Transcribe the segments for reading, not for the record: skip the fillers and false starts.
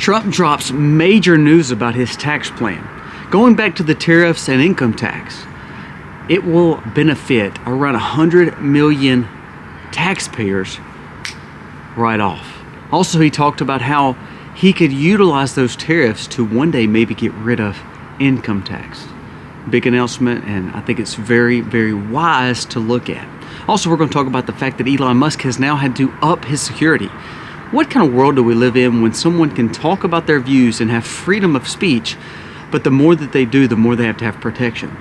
Trump drops major news about his tax plan. Going back to the tariffs and income tax, it will benefit around 100 million taxpayers right off. Also, he talked about how he could utilize those tariffs to one day maybe get rid of income tax. Big announcement, and I think it's very, very wise to look at. Also, we're going to talk about the fact that Elon Musk has now had to up his security. What kind of world do we live in when someone can talk about their views and have freedom of speech, but the more that they do, the more they have to have protection?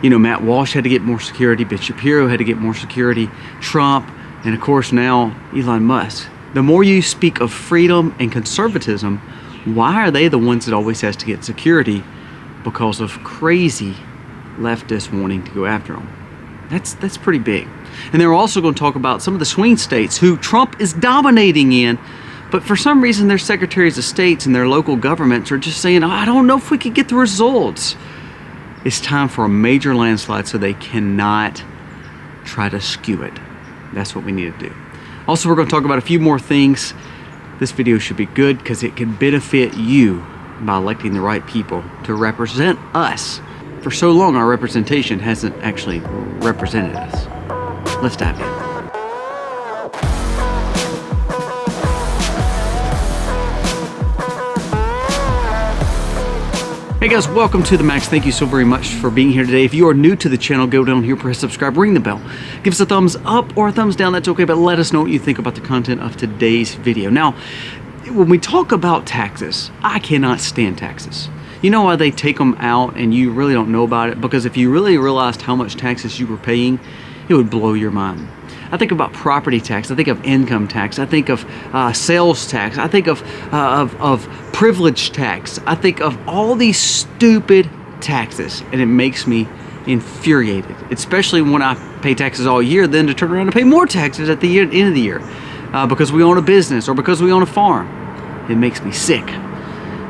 You know, Matt Walsh had to get more security, Ben Shapiro had to get more security, Trump, and of course now Elon Musk. The more you speak of freedom and conservatism, why are they the ones that always has to get security? Because of crazy leftists wanting to go after them. That's pretty big. And they're also going to talk about some of the swing states who Trump is dominating in, but for some reason their secretaries of states and their local governments are just saying, I don't know if we could get the results. It's time for a major landslide so they cannot try to skew it. That's what we need to do. Also, we're going to talk about a few more things. This video should be good because it can benefit you by electing the right people to represent us. For so long, our representation hasn't actually represented us. Let's dive in. Hey guys, welcome to the Max. Thank you so very much for being here today. If you are new to the channel, go down here, press subscribe, ring the bell. Give us a thumbs up or a thumbs down, that's okay, but let us know what you think about the content of today's video. Now, when we talk about taxes, I cannot stand taxes. You know why they take them out and you really don't know about it? Because if you really realized how much taxes you were paying, it would blow your mind. I think about property tax, I think of income tax, I think of sales tax, I think of privilege tax, I think of all these stupid taxes, and it makes me infuriated, especially when I pay taxes all year, then to turn around and pay more taxes at the end of the year because we own a business or because we own a farm. It makes me sick.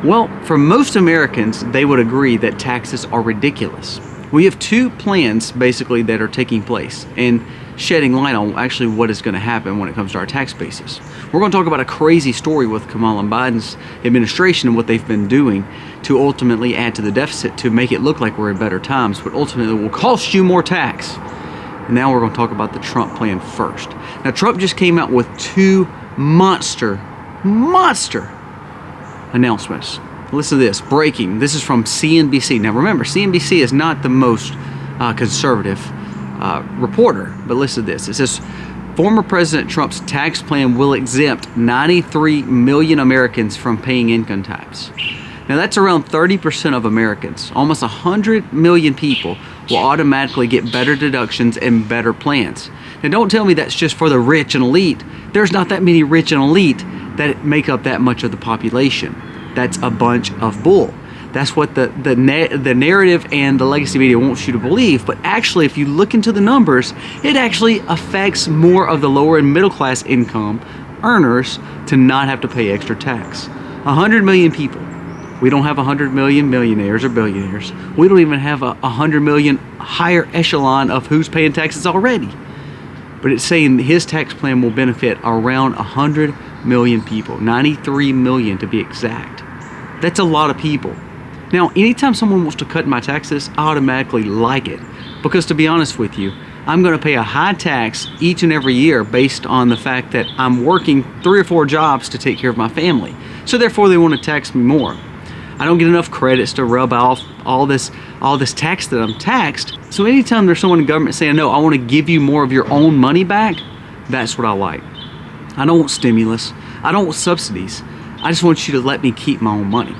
Well, for most Americans, they would agree that taxes are ridiculous. We have two plans basically that are taking place and shedding light on actually what is going to happen when it comes to our tax basis. We're going to talk about a crazy story with Kamala Biden's administration and what they've been doing to ultimately add to the deficit to make it look like we're in better times, but ultimately will cost you more tax. And now we're going to talk about the Trump plan first. Now, Trump just came out with two monster announcements. Listen to this, breaking. This is from CNBC. Now remember, CNBC is not the most conservative reporter, but listen to this. It says, former President Trump's tax plan will exempt 93 million Americans from paying income tax. Now that's around 30% of Americans. Almost 100 million people will automatically get better deductions and better plans. Now don't tell me that's just for the rich and elite. There's not that many rich and elite that make up that much of the population. That's a bunch of bull. That's what the narrative and the legacy media wants you to believe. But actually, if you look into the numbers, it actually affects more of the lower and middle class income earners to not have to pay extra tax. 100 million people. We don't have 100 million millionaires or billionaires. We don't even have 100 million higher echelon of who's paying taxes already. But it's saying his tax plan will benefit around 100 million people, 93 million to be exact. That's a lot of people. Now, anytime someone wants to cut my taxes, I automatically like it. Because to be honest with you, I'm going to pay a high tax each and every year based on the fact that I'm working 3 or 4 jobs to take care of my family. So therefore, they want to tax me more. I don't get enough credits to rub off all this tax that I'm taxed. So anytime there's someone in government saying, no, I want to give you more of your own money back, that's what I like. I don't want stimulus. I don't want subsidies. I just want you to let me keep my own money.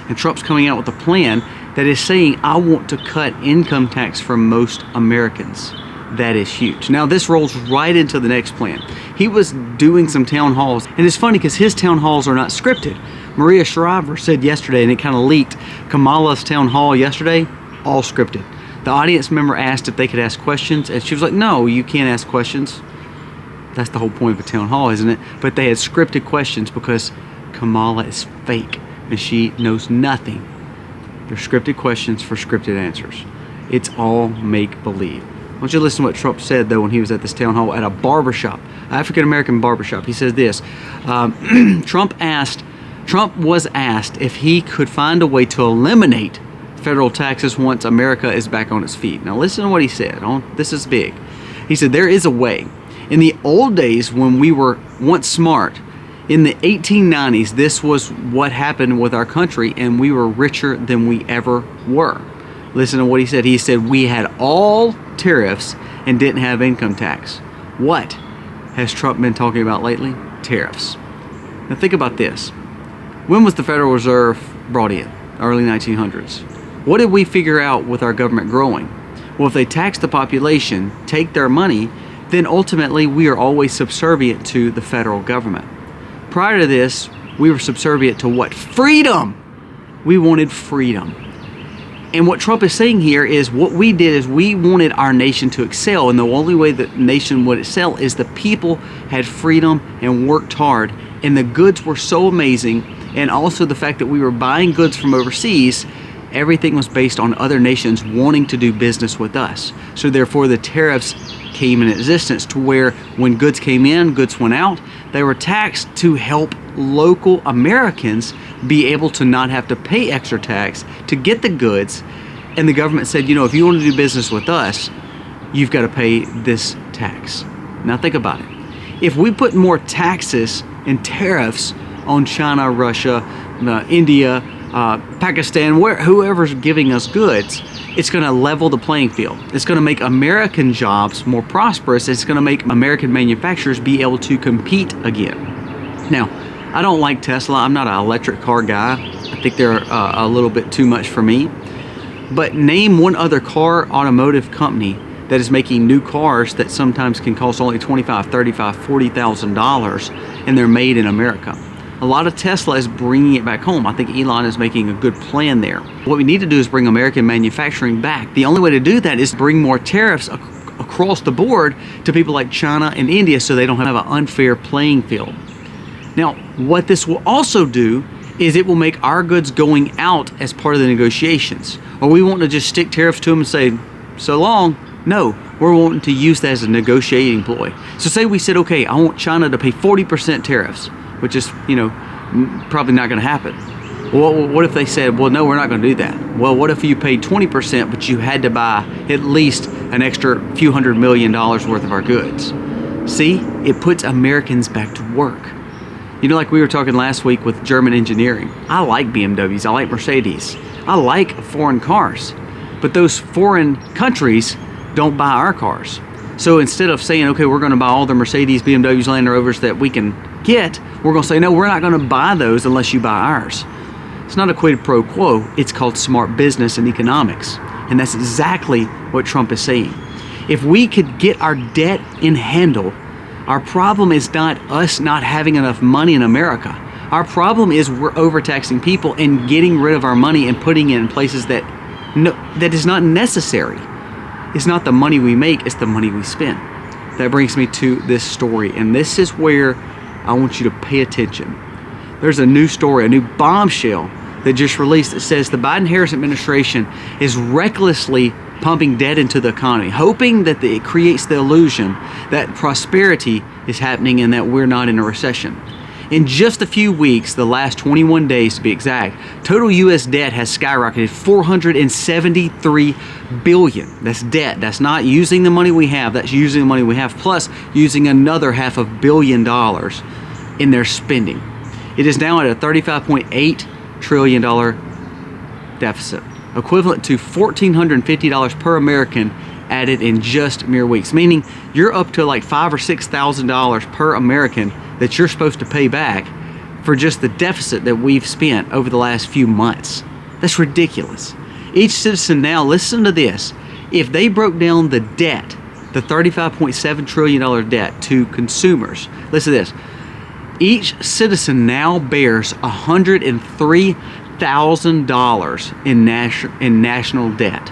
And Trump's coming out with a plan that is saying, I want to cut income tax for most Americans. That is huge. Now this rolls right into the next plan. He was doing some town halls, and it's funny because his town halls are not scripted. Maria Shriver said yesterday, and it kind of leaked, Kamala's town hall yesterday, all scripted. The audience member asked if they could ask questions, and she was like, no, you can't ask questions. That's the whole point of a town hall, isn't it? But they had scripted questions because Kamala is fake and she knows nothing. They're scripted questions for scripted answers. It's all make-believe. I want you to listen to what Trump said, though, when he was at this town hall at a barbershop, African-American barbershop. He says this, Trump asked Trump was asked if he could find a way to eliminate federal taxes once America is back on its feet. Now listen to what he said. This is big. He said, there is a way. In the old days when we were once smart, in the 1890s, this was what happened with our country, and we were richer than we ever were. Listen to what he said. He said, we had all tariffs and didn't have income tax. What has Trump been talking about lately? Tariffs. Now think about this. When was the Federal Reserve brought in? Early 1900s. What did we figure out with our government growing? Well, if they tax the population, take their money, then ultimately we are always subservient to the federal government. Prior to this, we were subservient to what? Freedom! We wanted freedom. And what Trump is saying here is what we did is we wanted our nation to excel, and the only way the nation would excel is the people had freedom and worked hard, and the goods were so amazing, and also the fact that we were buying goods from overseas. Everything was based on other nations wanting to do business with us. So therefore the tariffs came in existence to where when goods came in, goods went out, they were taxed to help local Americans be able to not have to pay extra tax to get the goods. And the government said, if you want to do business with us, you've got to pay this tax. Now think about it. If we put more taxes and tariffs on China, Russia, India, Pakistan, whoever's giving us goods, it's going to level the playing field. It's going to make American jobs more prosperous. It's going to make American manufacturers be able to compete again. Now, I don't like Tesla. I'm not an electric car guy. I think they're a little bit too much for me. But name one other car automotive company that is making new cars that sometimes can cost only $25,000, $35,000, $40,000, and they're made in America. A lot of Tesla is bringing it back home. I think Elon is making a good plan there. What we need to do is bring American manufacturing back. The only way to do that is bring more tariffs across the board to people like China and India so they don't have an unfair playing field. Now, what this will also do is it will make our goods going out as part of the negotiations. Or we want to just stick tariffs to them and say, so long. No, we're wanting to use that as a negotiating ploy. So say we said, okay, I want China to pay 40% tariffs, which is, probably not going to happen. Well, what if they said, well, no, we're not going to do that? Well, what if you paid 20%, but you had to buy at least an extra few $100 million worth of our goods? See, it puts Americans back to work. Like we were talking last week with German engineering. I like BMWs, I like Mercedes, I like foreign cars, but those foreign countries don't buy our cars. So instead of saying, okay, we're going to buy all the Mercedes, BMWs, Land Rovers that we can get, we're going to say, no, we're not going to buy those unless you buy ours. It's not a quid pro quo. It's called smart business and economics. And that's exactly what Trump is saying. If we could get our debt in handle, our problem is not us not having enough money in America. Our problem is we're overtaxing people and getting rid of our money and putting it in places that is not necessary. It's not the money we make, it's the money we spend. That brings me to this story, and this is where I want you to pay attention. There's a new story, a new bombshell that just released that says the Biden-Harris administration is recklessly pumping debt into the economy, hoping that it creates the illusion that prosperity is happening and that we're not in a recession. In just a few weeks, the last 21 days to be exact, total U.S. debt has skyrocketed $473 billion. That's debt. That's not using the money we have. That's using the money we have, plus using another $500 million in their spending. It is now at a $35.8 trillion deficit, equivalent to $1,450 per American added in just mere weeks, meaning you're up to like $5,000 or $6,000 per American that you're supposed to pay back for just the deficit that we've spent over the last few months. That's ridiculous. Each citizen now, listen to this, if they broke down the debt, the $35.7 trillion debt to consumers, listen to this, each citizen now bears $103,000 in national debt.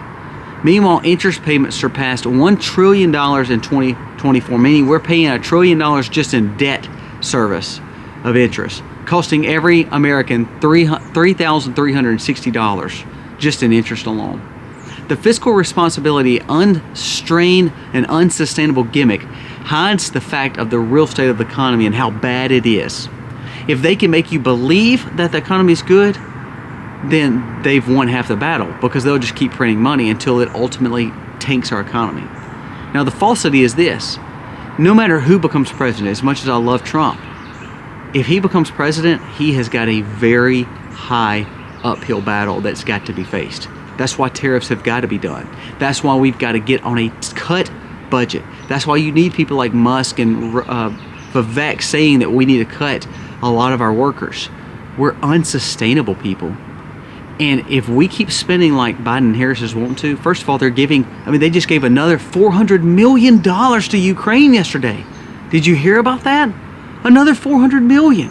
Meanwhile, interest payments surpassed $1 trillion in 2024, meaning we're paying $1 trillion just in debt service of interest, costing every American $3,360 just in interest alone. The fiscal responsibility, unstrained and unsustainable gimmick hides the fact of the real state of the economy and how bad it is. If they can make you believe that the economy is good, then they've won half the battle, because they'll just keep printing money until it ultimately tanks our economy. Now, the falsity is this: no matter who becomes president, as much as I love Trump, if he becomes president, he has got a very high uphill battle that's got to be faced. That's why tariffs have got to be done. That's why we've got to get on a cut budget. That's why you need people like Musk and Vivek saying that we need to cut a lot of our workers. We're unsustainable people. And if we keep spending like Biden and Harris is wanting to, first of all, they just gave another $400 million to Ukraine yesterday. Did you hear about that? Another $400 million.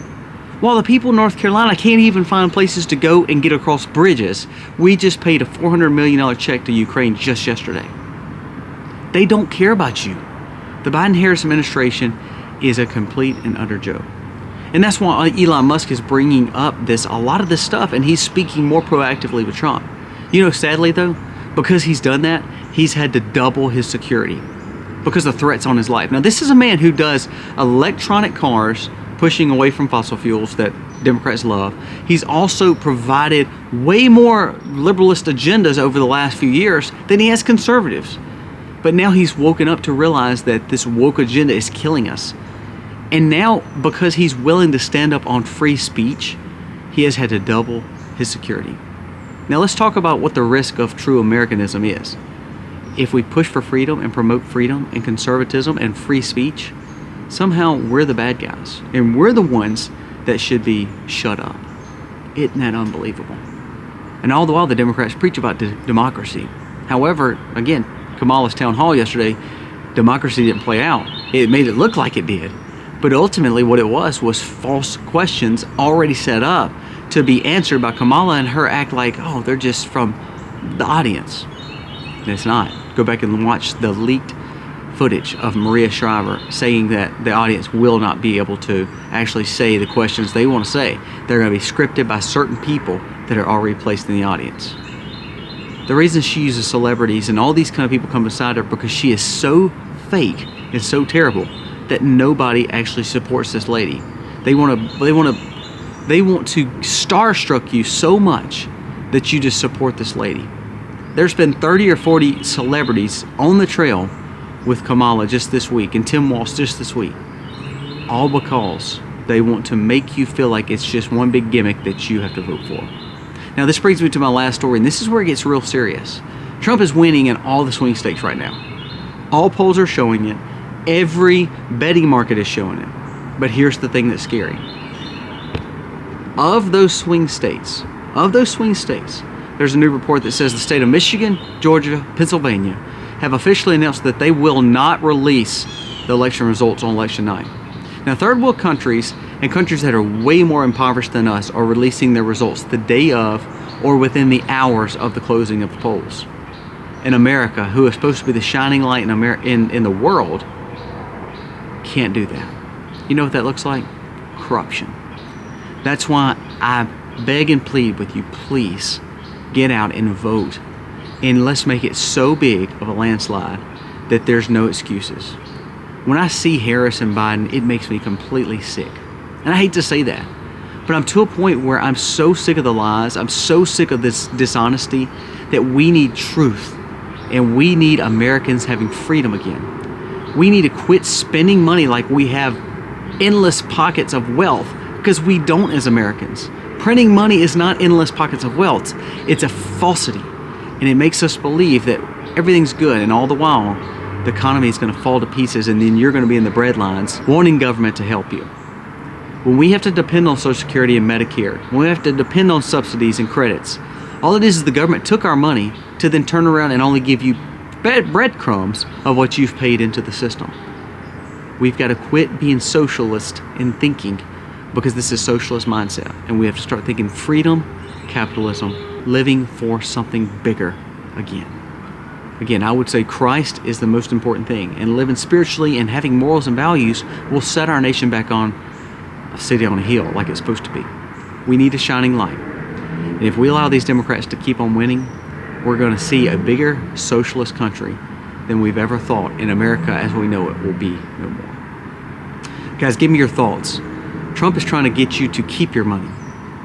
While the people in North Carolina can't even find places to go and get across bridges, we just paid a $400 million check to Ukraine just yesterday. They don't care about you. The Biden-Harris administration is a complete and utter joke. And that's why Elon Musk is bringing up a lot of this stuff, and he's speaking more proactively with Trump. Sadly though, because he's done that, he's had to double his security because of threats on his life. Now, this is a man who does electronic cars, pushing away from fossil fuels that Democrats love. He's also provided way more liberalist agendas over the last few years than he has conservatives. But now he's woken up to realize that this woke agenda is killing us. And now, because he's willing to stand up on free speech, he has had to double his security. Now let's talk about what the risk of true Americanism is. If we push for freedom and promote freedom and conservatism and free speech, somehow we're the bad guys, and we're the ones that should be shut up. Isn't that unbelievable? And all the while the Democrats preach about democracy. However, again, Kamala's town hall yesterday, democracy didn't play out. It made it look like it did. But ultimately what it was false questions already set up to be answered by Kamala, and her act like, oh, they're just from the audience. And it's not. Go back and watch the leaked footage of Maria Shriver saying that the audience will not be able to actually say the questions they want to say. They're going to be scripted by certain people that are already placed in the audience. The reason she uses celebrities and all these kind of people come beside her because she is so fake and so terrible that nobody actually supports this lady. They want to starstruck you so much that you just support this lady. There's been 30 or 40 celebrities on the trail with Kamala just this week, and Tim Walz just this week, all because they want to make you feel like it's just one big gimmick that you have to vote for. Now this brings me to my last story, and this is where it gets real serious. Trump is winning in all the swing states right now. All polls are showing it. Every betting market is showing it. But here's the thing that's scary. Of those swing states, there's a new report that says the state of Michigan, Georgia, Pennsylvania have officially announced that they will not release the election results on election night. Now, third world countries and countries that are way more impoverished than us are releasing their results the day of or within the hours of the closing of the polls. In America, who is supposed to be the shining light in the world, can't do that. You know what that looks like? Corruption. That's why I beg and plead with you, please get out and vote. And let's make it so big of a landslide that there's no excuses. When I see Harris and Biden, it makes me completely sick. And I hate to say that, but I'm to a point where I'm so sick of the lies, I'm so sick of this dishonesty, that we need truth. And we need Americans having freedom again. We need to quit spending money like we have endless pockets of wealth, because we don't as Americans. Printing money is not endless pockets of wealth. It's a falsity. And it makes us believe that everything's good, and all the while, the economy is going to fall to pieces, and then you're going to be in the breadlines wanting government to help you. When we have to depend on Social Security and Medicare, when we have to depend on subsidies and credits, all it is the government took our money to then turn around and only give you breadcrumbs of what you've paid into the system. We've got to quit being socialist in thinking, because this is socialist mindset, and we have to start thinking freedom, capitalism, living for something bigger again. Again, I would say Christ is the most important thing, and living spiritually and having morals and values will set our nation back on a city on a hill like it's supposed to be. We need a shining light. And if we allow these Democrats to keep on winning, we're going to see a bigger socialist country than we've ever thought, and America as we know it will be no more. Guys, give me your thoughts. Trump is trying to get you to keep your money.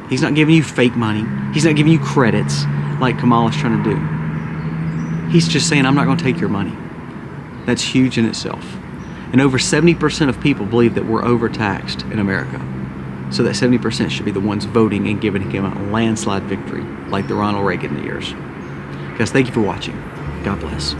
He's not giving you fake money. He's not giving you credits like Kamala's trying to do. He's just saying, I'm not going to take your money. That's huge in itself. And over 70% of people believe that we're overtaxed in America. So that 70% should be the ones voting and giving him a landslide victory, like the Ronald Reagan years. Guys, thank you for watching. God bless.